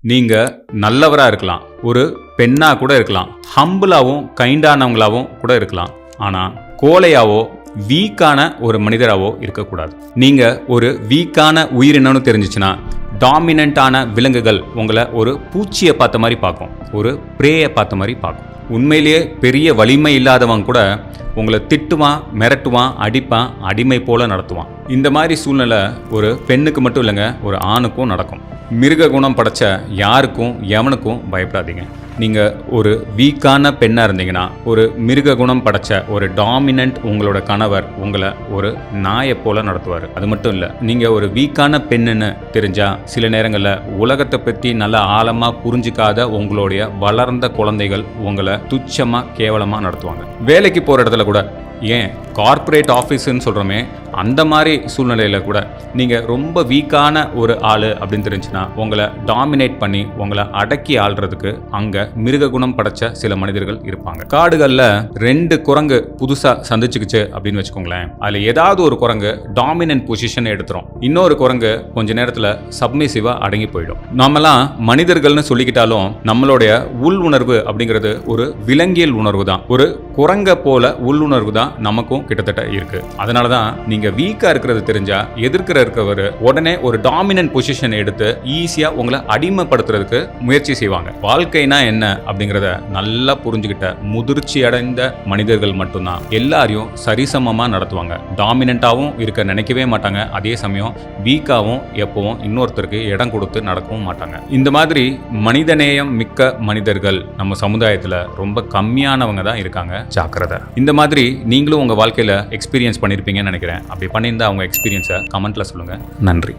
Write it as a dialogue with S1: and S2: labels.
S1: நீங்க நல்லவரா இருக்கலாம், ஒரு பெண்ணா கூட இருக்கலாம், ஹம்பிளாவும் கைண்டானவங்களாவும் கூட இருக்கலாம். ஆனா கோழையாவோ வீக்கான ஒரு மனிதராவோ இருக்கக்கூடாது. நீங்க ஒரு வீக்கான உயிரினம்னு தெரிஞ்சிச்சுன்னா டாமினண்டான விலங்குகள் உங்களை ஒரு பூச்சியை பார்த்த மாதிரி பார்க்கும், ஒரு பிரேயை பார்த்த மாதிரி பார்க்கும். உண்மையிலேயே பெரிய வலிமை இல்லாதவன் கூட உங்களை திட்டுவான், மிரட்டுவான், அடிப்பான், அடிமை போல நடத்துவான். இந்த மாதிரி சூழ்நிலை ஒரு பெண்ணுக்கு மட்டும் இல்லைங்க, ஒரு ஆணுக்கும் நடக்கும். மிருக குணம் படைச்ச யாருக்கும் எவனுக்கும் பயப்படாதீங்க. நீங்கள் ஒரு வீக்கான பெண்ணாக இருந்தீங்கன்னா, ஒரு மிருக குணம் படைச்ச ஒரு டாமினன்ட் உங்களோட கணவர் உங்களை ஒரு நாயை போல நடத்துவார். அது மட்டும் இல்லை, நீங்கள் ஒரு வீக்கான பெண்ணுன்னு தெரிஞ்சால் சில நேரங்களில் உலகத்தை பற்றி நல்ல ஆழமாக புரிஞ்சிக்காத உங்களுடைய வளர்ந்த குழந்தைகள் உங்களை துச்சமாக கேவலமாக நடத்துவாங்க. வேலைக்கு போகிற இடத்துல கூட, ஏன் கார்ப்பரேட் ஆஃபீஸுன்னு சொல்கிறோமே, அந்த மாதிரி சூழ்நிலையில் கூட நீங்கள் ரொம்ப வீக்கான ஒரு ஆள் அப்படின்னு தெரிஞ்சுன்னா உங்களை டாமினேட் பண்ணி உங்களை அடக்கி ஆள்றதுக்கு அங்கே மிருக குணம் படைச்ச சில மனிதர்கள் இருப்பாங்க. காடுகளில் 2 குரங்கு புதுசாக சந்திச்சுக்குச்சு அப்படின்னு வச்சுக்கோங்களேன். அதில் ஏதாவது ஒரு குரங்கு டாமினன்ட் பொசிஷனை எடுத்துரும், இன்னொரு குரங்கு கொஞ்ச நேரத்தில் சப்மிசிவாக அடங்கி போயிடும். நாமெல்லாம் மனிதர்கள்னு சொல்லிக்கிட்டாலும் நம்மளுடைய உள் உணர்வு அப்படிங்கிறது ஒரு விலங்கியல் உணர்வு தான். ஒரு குரங்க போல உள்ளுணர்வு தான் நமக்கும் கிட்டத்தட்ட இருக்கு. அதனால தான் நீங்க வீக்கா இருக்கிறது தெரிஞ்சா இருக்கவர் உடனே ஒரு டாமினன்ட் பொசிஷன் எடுத்து ஈஸியா உங்களை அடிமைப்படுத்துறதுக்கு முயற்சி செய்வாங்க. வாழ்க்கைனா என்ன அப்படிங்கறத நல்லா புரிஞ்சுக்கிட்ட முதிர்ச்சி அடைந்த மனிதர்கள் மட்டும்தான் எல்லாரையும் சரிசமமா நடத்துவாங்க. டாமினன்டாவும் இருக்க நினைக்கவே மாட்டாங்க, அதே சமயம் வீக்காவும் எப்பவும் இன்னொருத்தருக்கு இடம் கொடுத்து நடக்கவும் மாட்டாங்க. இந்த மாதிரி மனிதநேயம் மிக்க மனிதர்கள் நம்ம சமுதாயத்துல ரொம்ப கம்மியானவங்க தான் இருக்காங்க. ஜாக்கிரதை. இந்த மாதிரி நீங்களும் உங்க வாழ்க்கையில எக்ஸ்பீரியன்ஸ் பண்ணிருப்பீங்கன்னு நினைக்கிறேன். அப்படி பண்ணியிருந்தா அவங்க எக்ஸ்பீரியன்ஸை கமெண்ட்ல சொல்லுங்க. நன்றி.